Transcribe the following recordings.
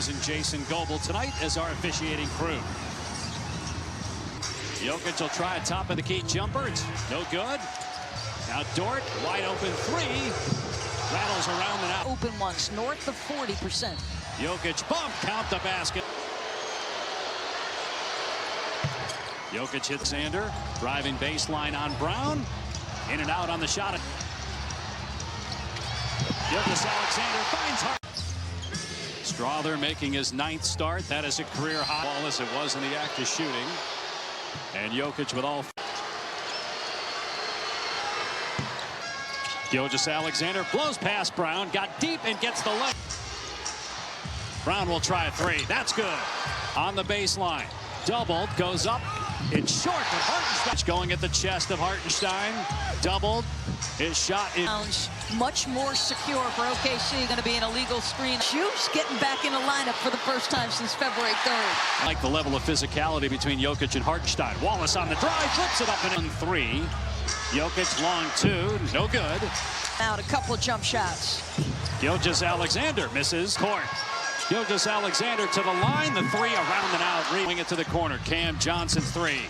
Williams and Jason Goebel tonight as our officiating crew. Jokic will try a top of the key jumper. It's no good. Now Dort, wide open three. Rattles around the net. Open once, north of 40%. Jokic bump, count the basket. Jokic hits Xander, driving baseline on Brown. In and out on the shot. Gilgeous-Alexander finds Hart. Strawther making his 9th start. That is a career high. Wallace, it was in the act of shooting. And Jokic with all. Gilgeous-Alexander blows past Brown, got deep and gets the leg. Brown will try a three. That's good. On the baseline. Doubled, goes up. It's short, but Hartenstein going at the chest of Hartenstein. Doubled. His shot is much more secure for OKC. Going to be an illegal screen. Hughes getting back in the lineup for the first time since February 3rd. I like the level of physicality between Jokic and Hartenstein. Wallace on the drive, flips it up and in three. Jokic long two, no good. Out a couple of jump shots. Gilgeous-Alexander misses court. Gilgeous-Alexander to the line, the three around and out, wing it to the corner. Cam Johnson three.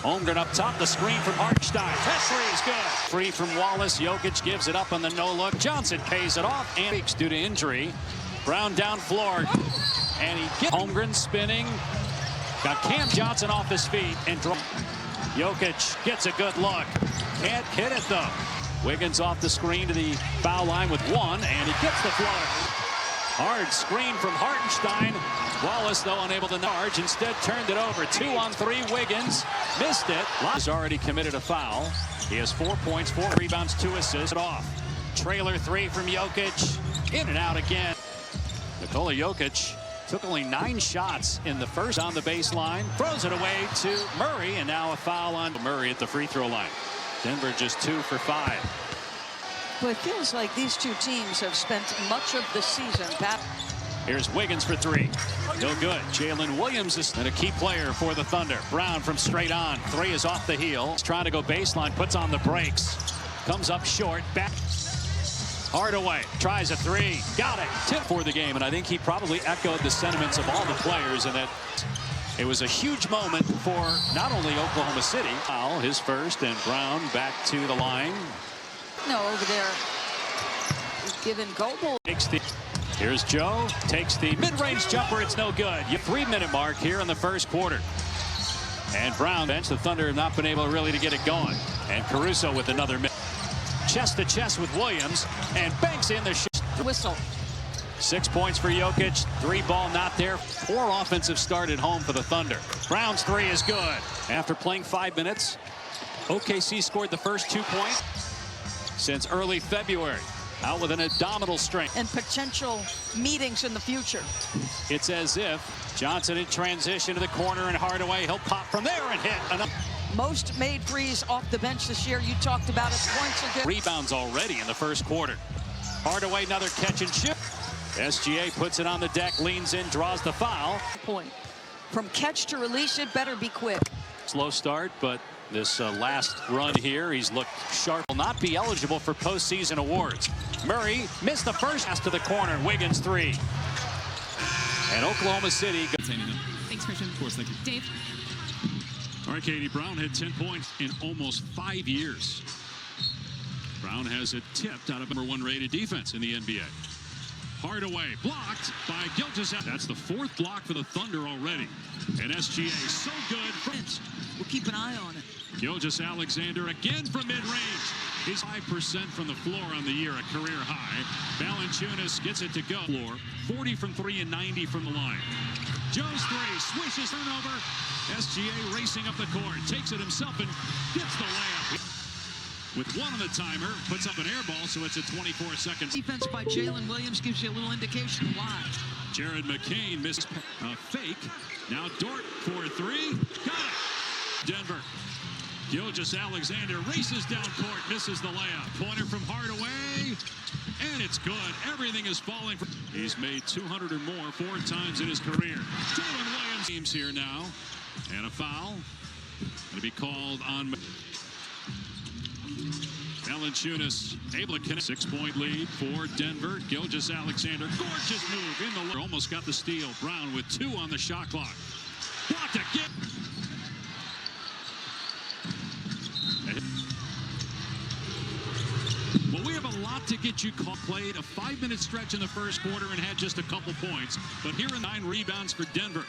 Holmgren up top, the screen from Hartenstein. That three is good. Free from Wallace. Jokic gives it up on the no-look. Johnson pays it off and weeks due to injury. Brown down floor, and he gets Holmgren spinning. Got Cam Johnson off his feet and Jokic gets a good look. Can't hit it though. Wiggins off the screen to the foul line with one, and he gets the floater. Hard screen from Hartenstein. Wallace, though, unable to charge. Instead, turned it over. 2-on-3. Wiggins missed it. Has already committed a foul. He has 4 points, 4 rebounds, 2 assists. Off. Trailer three from Jokic. In and out again. Nikola Jokic took only 9 shots in the first on the baseline. Throws it away to Murray, and now a foul on Murray at the free throw line. Denver just 2 for 5. Well, it feels like these two teams have spent much of the season. Here's Wiggins for three. No good. Jalen Williams is a key player for the Thunder. Brown from straight on. Three is off the heel. He's trying to go baseline. Puts on the brakes. Comes up short. Back. Hardaway tries a three. Got it. Tip for the game. And I think he probably echoed the sentiments of all the players. And that it was a huge moment for not only Oklahoma City. Foul, his first. And Brown back to the line. No, over there. Given Goebel. Here's Joe. Takes the mid-range jumper. It's no good. 3-minute mark here in the first quarter. And Brown bench. The Thunder have not been able really to get it going. And Caruso with another minute. Chest to chest with Williams. And banks in the whistle. 6 points for Jokic. 3 ball not there. 4 offensive start at home for the Thunder. Brown's three is good. After playing 5 minutes, OKC scored the first 2 points since early February. Out with an abdominal strain. And potential meetings in the future. It's as if Johnson in transition to the corner and Hardaway. He'll pop from there and hit another. Most made threes off the bench this year. You talked about it. Points again. Rebounds already in the first quarter. Hardaway, another catch and shoot. SGA puts it on the deck, leans in, draws the foul. Point. From catch to release, it better be quick. Slow start, but this last run here, he's looked sharp. Will not be eligible for postseason awards. Murray missed the first pass to the corner. Wiggins three. And Oklahoma City. Thanks, Christian. Of course, thank you. Dave. All right, Katie. Brown had 10 points in almost 5 years. Brown has it tipped out of number 1 rated defense in the NBA. Hardaway blocked by Gilgeous-Alexander. That's the 4th block for the Thunder already. And SGA so good. We'll keep an eye on it. Gilgeous-Alexander again from mid-range. He's 5% from the floor on the year, a career high. Valanciunas gets it to go. 40 from 3 and 90 from the line. Joe's three, swishes turnover. SGA racing up the court, takes it himself and gets the layup. With 1 on the timer, puts up an air ball, so it's a 24 seconds. Defense by Jalen Williams gives you a little indication why. Jared McCain missed a fake. Now Dort for 3. Got it. Denver. Gilgeous-Alexander races down court, misses the layup. Pointer from Hardaway, and it's good. Everything is falling. He's made 200 or more 4 times in his career. Jalen Williams teams here now, and a foul. Going to be called on. Valanciunas able to connect. 6-point lead for Denver. Gilgeous-Alexander, gorgeous move in the almost got the steal. Brown with 2 on the shot clock. Blocked again. Well, we have a lot to get you caught. Played a 5-minute stretch in the first quarter and had just a couple points. But here are 9 rebounds for Denver.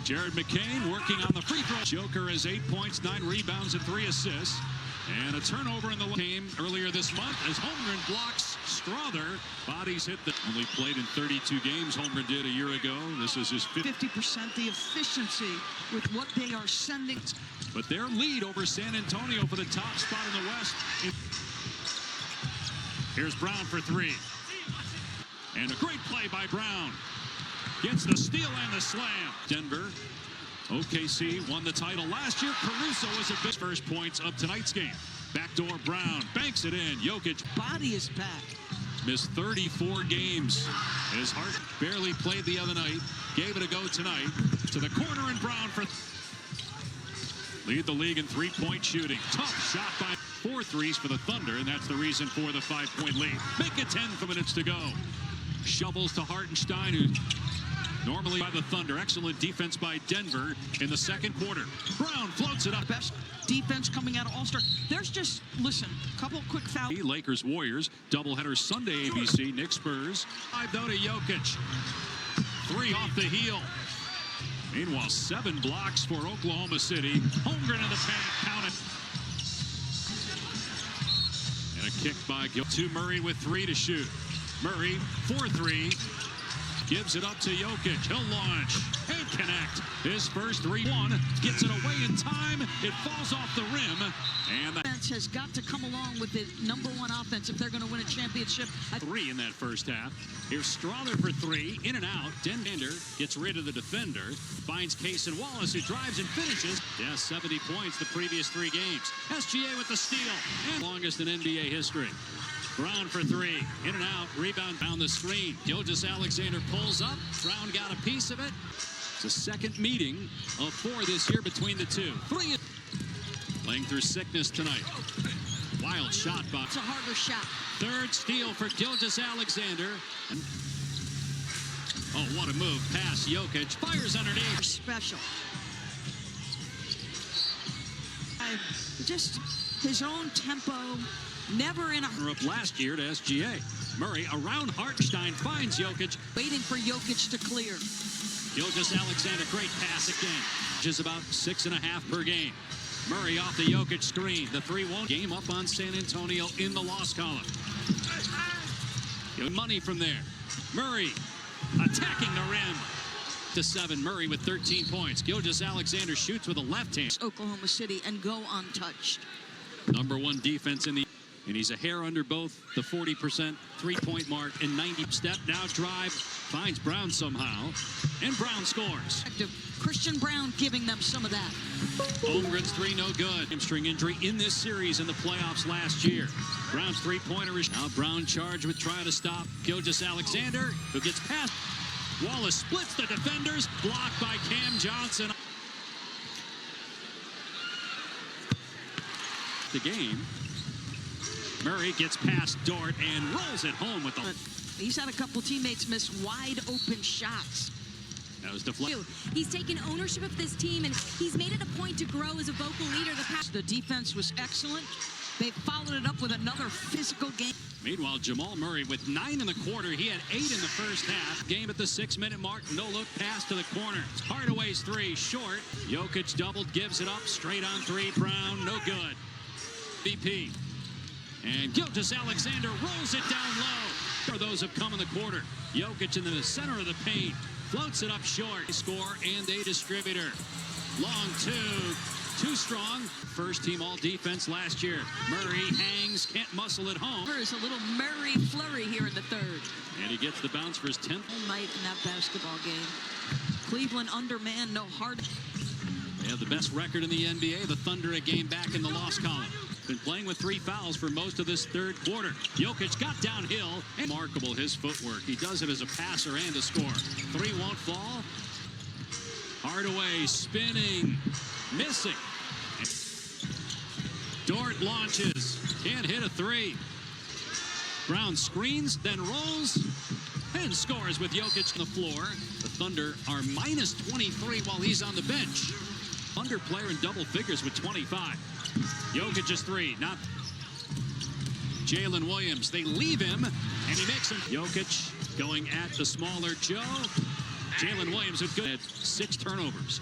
Jared McCain working on the free throw. Joker has 8 points, 9 rebounds, and 3 assists. And a turnover in the game earlier this month as Holmgren blocks Strother. Bodies hit the only played in 32 games. Holmgren did a year ago. This is his 50%. The efficiency with what they are sending. But their lead over San Antonio for the top spot in the West. Here's Brown for 3. And a great play by Brown. Gets the steal and the slam. Denver. OKC won the title last year. Caruso was at his first points of tonight's game. Backdoor Brown banks it in. Jokic. Body is back. Missed 34 games. His heart barely played the other night. Gave it a go tonight. To the corner and Brown for lead the league in 3-point shooting. Tough shot by 4 threes for the Thunder, and that's the reason for the 5-point lead. Make it 10 minutes to go. Shovels to Hartenstein, who normally by the Thunder. Excellent defense by Denver in the second quarter. Brown floats it up. Best defense coming out of All-Star. There's just, listen, a couple quick fouls. Lakers Warriors doubleheader Sunday ABC. Knicks Spurs. 5 though to Jokic. 3 off the heel. Meanwhile, 7 blocks for Oklahoma City. Holmgren in the paint. Count it. And a kick by Gil. To Murray with 3 to shoot. Murray 4-3. Gives it up to Jokic. He'll launch and connect. His first 3-1. Gets it away in time. It falls off the rim. And the defense has got to come along with the #1 offense if they're going to win a championship. 3 in that first half. Here's Strother for 3. In and out. Denver gets rid of the defender. Finds Cason Wallace, who drives and finishes. Yeah, 70 points the previous 3 games. SGA with the steal. And longest in NBA history. Brown for 3. In and out. Rebound down the screen. Gilgeous-Alexander pulls up. Brown got a piece of it. It's the second meeting of 4 this year between the two. 3 playing through sickness tonight. Wild shot by. It's a harder shot. 3rd steal for Gilgeous-Alexander. Oh, what a move. Pass. Jokic fires underneath. Special. Just his own tempo. Never in a up last year to SGA. Murray around Hartenstein finds Jokic. Waiting for Jokic to clear. Gilgeous-Alexander, great pass again. Just about 6.5 per game. Murray off the Jokic screen. The 3-1 game up on San Antonio in the loss column. Money from there. Murray attacking the rim. To 7. Murray with 13 points. Gilgeous-Alexander shoots with a left hand. Oklahoma City and go untouched. #1 defense in the. And he's a hair under both the 40% 3-point mark and 90 step. Now drive, finds Brown somehow, and Brown scores. Christian Brown giving them some of that. Holmgren's 3 no good. Hamstring injury in this series in the playoffs last year. Brown's 3-pointer is now Brown charged with trying to stop Gilgeous-Alexander, who gets past. Wallace splits the defenders, blocked by Cam Johnson. The game. Murray gets past Dort and rolls it home with the. He's had a couple teammates miss wide open shots. That was deflected. He's taken ownership of this team, and he's made it a point to grow as a vocal leader. The defense was excellent. They followed it up with another physical game. Meanwhile, Jamal Murray with 9 in the quarter. He had 8 in the first half. Game at the 6-minute mark. No look pass to the corner. Hardaway's 3 short. Jokic doubled, gives it up. Straight on 3. Brown, no good. VP. And Gilgeous-Alexander rolls it down low. Those have come in the quarter. Jokic in the center of the paint. Floats it up short. Score and a distributor. Long 2. Too strong. First team all defense last year. Murray hangs, can't muscle it home. There's a little Murray flurry here in the 3rd. And he gets the bounce for his 10th. Night in that basketball game. Cleveland undermanned, no hard. They have the best record in the NBA. The Thunder a game back in the loss column. Been playing with 3 fouls for most of this 3rd quarter. Jokic got downhill. And remarkable his footwork. He does it as a passer and a scorer. 3 won't fall. Hardaway spinning. Missing. Dort launches. Can't hit a three. Brown screens, then rolls, and scores with Jokic on the floor. The Thunder are minus 23 while he's on the bench. Thunder player in double figures with 25. Jokic is three, not Jalen Williams. They leave him, and he makes him. Jokic going at the smaller Joe. Jalen Williams with good 6 turnovers.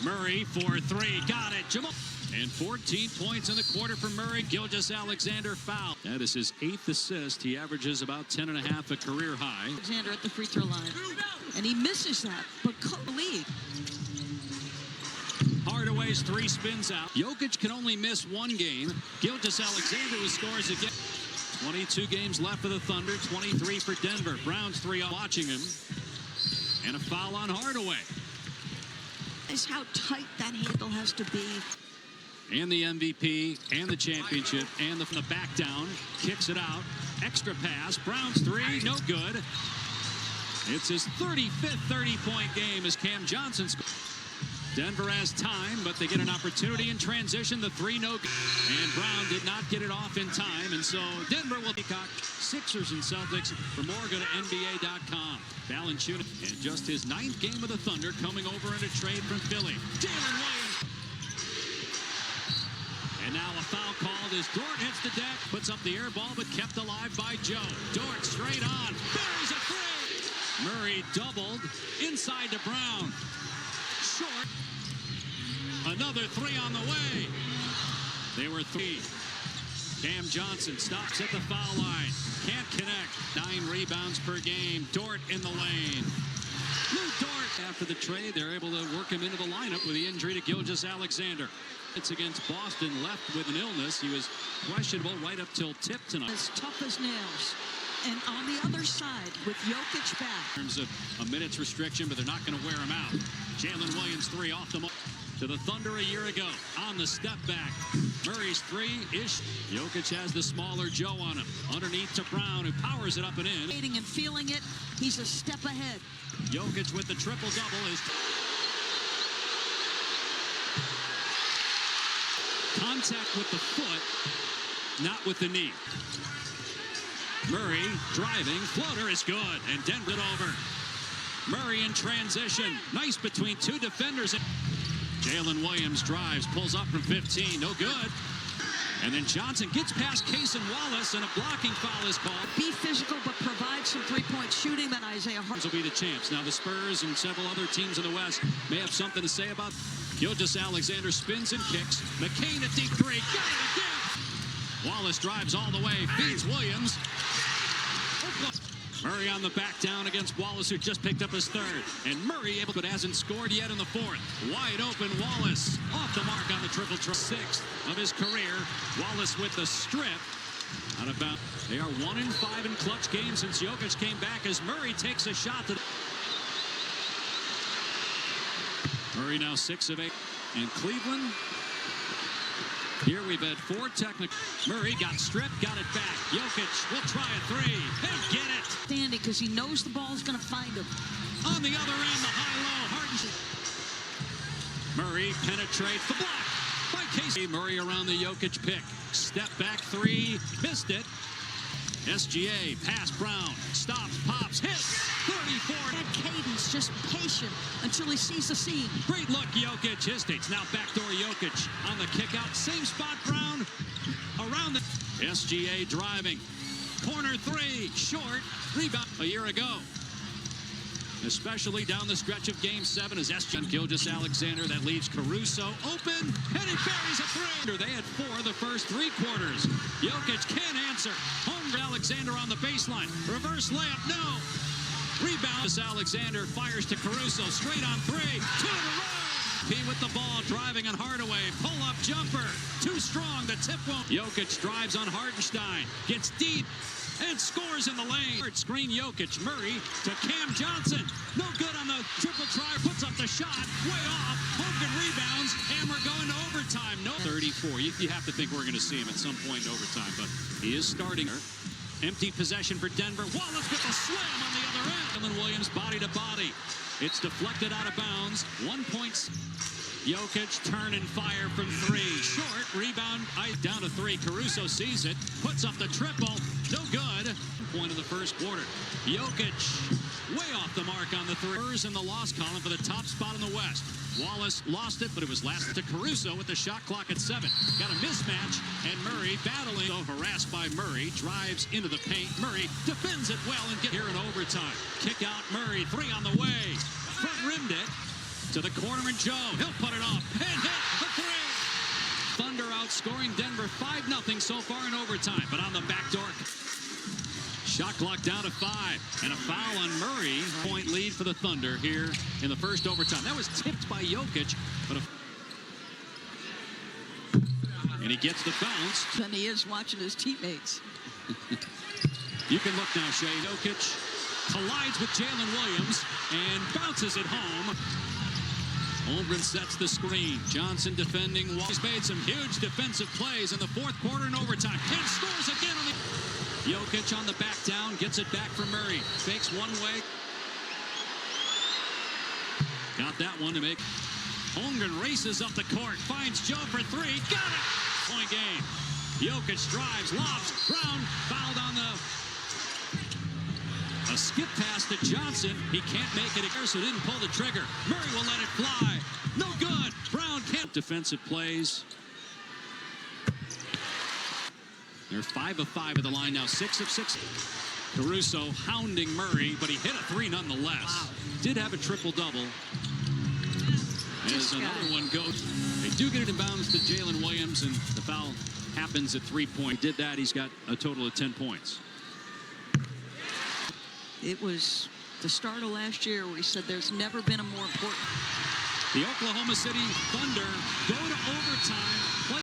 Murray for three, got it. Jamal. And 14 points in the quarter for Murray. Gilgeous-Alexander foul. That is his 8th assist. He averages about 10.5 a career high. Alexander at the free throw line. And he misses that, but the lead. Hardaway's three spins out. Jokic can only miss one game. Gilgeous-Alexander who scores again. 22 games left for the Thunder, 23 for Denver. Brown's three watching him. And a foul on Hardaway. Is how tight that handle has to be. And the MVP, and the championship, and the back down. Kicks it out. Extra pass. Brown's three, no good. It's his 35th 30-point game as Cam Johnson scores. Denver has time, but they get an opportunity in transition. The three, no good. And Brown did not get it off in time, and so Denver will peacock Sixers and Celtics. For more, go to NBA.com. Valanciunas, and just his 9th game of the Thunder, coming over in a trade from Philly. Jalen Williams. And now a foul called as Dort hits the deck, puts up the air ball, but kept alive by Joe. Dort straight on, buries a three. Murray doubled, inside to Brown. Short. Another three on the way. They were three. Cam Johnson stops at the foul line. Can't connect. 9 rebounds per game. Dort in the lane. Lou Dort. After the trade, they're able to work him into the lineup with the injury to Gilgeous-Alexander. It's against Boston, left with an illness. He was questionable right up till tip tonight. As tough as nails. And on the other side, with Jokic back. In terms of a minutes restriction, but they're not going to wear him out. Jalen Williams three off the mark. To the Thunder a year ago. On the step back. Murray's three-ish. Jokic has the smaller Joe on him. Underneath to Brown, who powers it up and in. And feeling it, he's a step ahead. Jokic with the triple-double is... Contact with the foot, not with the knee. Murray driving, floater is good, and Denver it over. Murray in transition, nice between 2 defenders. Jalen Williams drives, pulls up from 15, no good. And then Johnson gets past Cason Wallace, and a blocking foul is called. Be physical, but provide some three-point shooting, and Isaiah Harden will be the champs. Now the Spurs and several other teams in the West may have something to say about Gilgeous-Alexander spins and kicks. McCain at deep three, got it again. Wallace drives all the way, feeds Williams. Murray on the back down against Wallace, who just picked up his 3rd. And Murray able, but hasn't scored yet in the 4th. Wide open Wallace, off the mark on the triple. 6th of his career. Wallace with the strip. Out of bounds. They are 1-5 in clutch games since Jokic came back as Murray takes a shot to... Murray now 6 of 8. And Cleveland, here we've had 4 technical. Murray got stripped, got it back. Jokic will try a 3 and get it. standing because he knows the ball's going to find him. On the other end, the high-low, Harden. Murray penetrates the block by Casey. Murray around the Jokic pick. Step back 3, missed it. SGA, pass Brown, stops, pops, hits, 34. That cadence, just patient until he sees the seam. Great look, Jokic. His takes now backdoor Jokic on the kick out. Same spot, Brown around the SGA driving. Corner 3, short, rebound a year ago. Especially down the stretch of Game 7 as SGA Gilgeous-Alexander that leaves Caruso open, and he buries a 3. They had 4 the first 3 quarters. Jokic can't answer. Home to Alexander on the baseline. Reverse layup, no. Rebound. Alexander fires to Caruso, straight on 3. 2 in a row. P with the ball, driving on Hardaway. Pull-up jumper. Too strong, the tip won't. Jokic drives on Hartenstein. Gets deep. And scores in the lane. Screen Jokic. Murray to Cam Johnson. No good on the triple try. Puts up the shot. Way off. Hogan rebounds. And we're going to overtime. No. 34. You have to think we're going to see him at some point in overtime. But he is starting. Empty possession for Denver. Wallace with a slam on the other end. Jalen Williams body to body. It's deflected out of bounds. 1 point. Jokic turn and fire from three. Short rebound. Down to three. Caruso sees it. Puts up the triple. No good. Point of the first quarter. Jokic way off the mark on the three. In the loss column for the top spot in the West. Wallace lost it, but it was last to Caruso with the shot clock at 7. Got a mismatch, and Murray battling. So harassed by Murray. Drives into the paint. Murray defends it well and get here in overtime. Kick out Murray. 3 on the way. Front rimmed it. To the corner, and Joe, he'll put it off, and hit the 3. Thunder outscoring Denver 5-0 so far in overtime, but on the back door. Shot clock down to 5, and a foul on Murray. Point lead for the Thunder here in the first overtime. That was tipped by Jokic, but and he gets the bounce. Than he is watching his teammates. You can look now, Shea. Jokic collides with Jalen Williams and bounces it home. Holmgren sets the screen. Johnson defending. He's made some huge defensive plays in the fourth quarter and overtime. And scores again on the... Jokic on the back down. Gets it back for Murray. Fakes one way. Got that one to make. Holmgren races up the court. Finds Joe for 3. Got it! Point game. Jokic drives. Lobs. Brown fouled on the... A skip pass to Johnson. He can't make it. So didn't pull the trigger. Murray will let it fly. No good. Brown can't. Defensive plays. They're 5 of 5 at the line now. 6 of 6. Caruso hounding Murray, but he hit a 3 nonetheless. Wow. Did have a triple-double. As another one goes. They do get it in bounds to Jalen Williams, and the foul happens at 3-point. Did that. He's got a total of 10 points. It was the start of last year where he said there's never been a more important. The Oklahoma City Thunder go to overtime.